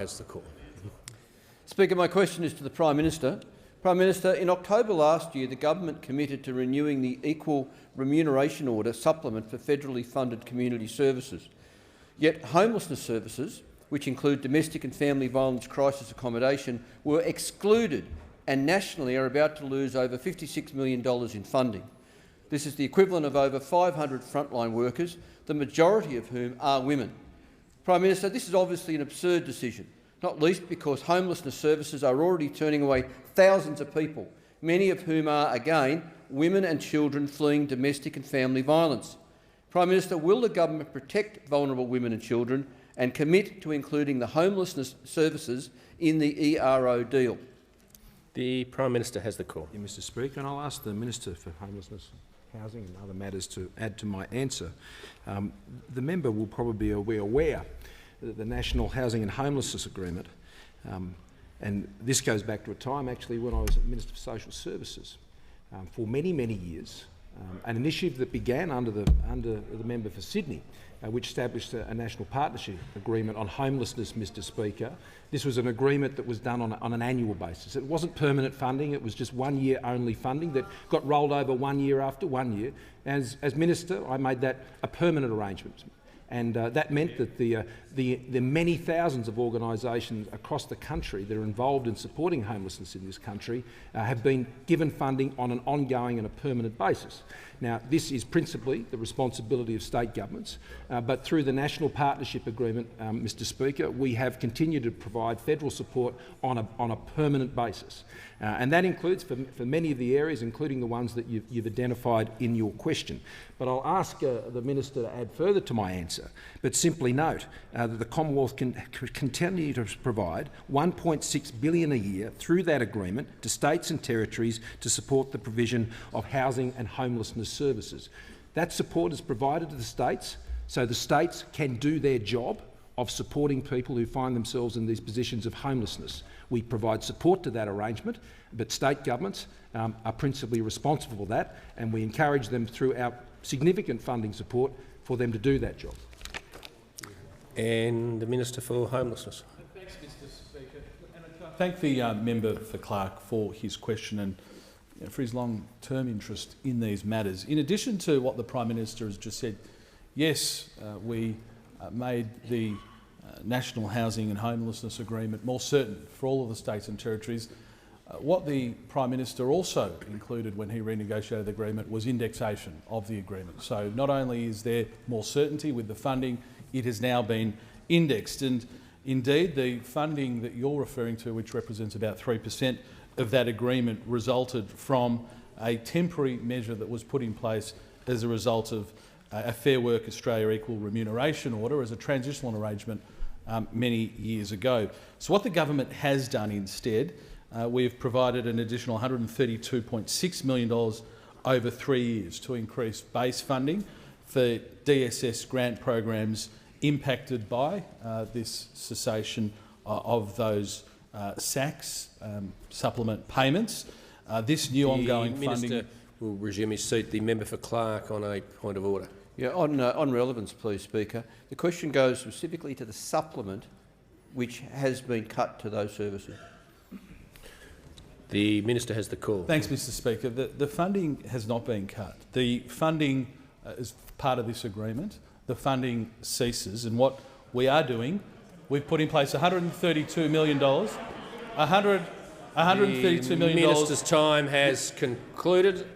has the call. Speaker, my question is to the Prime Minister. Prime Minister, in October last year, the government committed to renewing the Equal Remuneration Order supplement for federally funded community services. Yet homelessness services, which include domestic and family violence crisis accommodation, were excluded and nationally are about to lose over $56 million in funding. This is the equivalent of over 500 frontline workers, the majority of whom are women. Prime Minister, this is obviously an absurd decision, not least because homelessness services are already turning away thousands of people, many of whom are, again, women and children fleeing domestic and family violence. Prime Minister, will the government protect vulnerable women and children and commit to including the homelessness services in the ERO deal? The Prime Minister has the call. Yeah, Mr Speaker, and I'll ask the Minister for Homelessness, Housing and other matters to add to my answer. The member will probably be aware that the National Housing and Homelessness Agreement, and this goes back to a time actually when I was Minister for Social Services for many, many years, an initiative that began under the member for Sydney, which established a national partnership agreement on homelessness, Mr Speaker. This was an agreement that was done on an annual basis. It wasn't permanent funding, it was just 1 year only funding that got rolled over 1 year after 1 year. As Minister, I made that a permanent arrangement. And that meant that the many thousands of organisations across the country that are involved in supporting homelessness in this country have been given funding on an ongoing and a permanent basis. Now, this is principally the responsibility of state governments, but through the National Partnership Agreement, Mr Speaker, we have continued to provide federal support on a permanent basis. And that includes for many of the areas, including the ones that you've identified in your question. But I'll ask the Minister to add further to my answer, but simply note that the Commonwealth can continue to provide $1.6 billion a year through that agreement to states and territories to support the provision of housing and homelessness services. That support is provided to the states so the states can do their job of supporting people who find themselves in these positions of homelessness. We provide support to that arrangement, but state governments are principally responsible for that, and we encourage them through our significant funding support for them to do that job. And the Minister for Homelessness. Thanks, Mr Speaker. And I thank the member for Clark for his question and for his long-term interest in these matters. In addition to what the Prime Minister has just said, yes, we made the National Housing and Homelessness Agreement more certain for all of the states and territories. What the Prime Minister also included when he renegotiated the agreement was indexation of the agreement. So not only is there more certainty with the funding, it has now been indexed. And indeed, the funding that you're referring to, which represents about 3% of that agreement, resulted from a temporary measure that was put in place as a result of a Fair Work Australia Equal Remuneration Order as a transitional arrangement many years ago. So what the government has done instead, we've provided an additional $132.6 million over 3 years to increase base funding for DSS grant programs impacted by this cessation of those SACs, supplement payments. This new ongoing funding... The Minister will resume his seat. The member for Clark on a point of order. Yeah, on relevance, please, Speaker. The question goes specifically to the supplement which has been cut to those services. The Minister has the call. Thanks, Mr Speaker. The funding has not been cut. The funding is part of this agreement. The funding ceases, and what we are doing, we've put in place $132 million. $132 million. The Minister's time has concluded.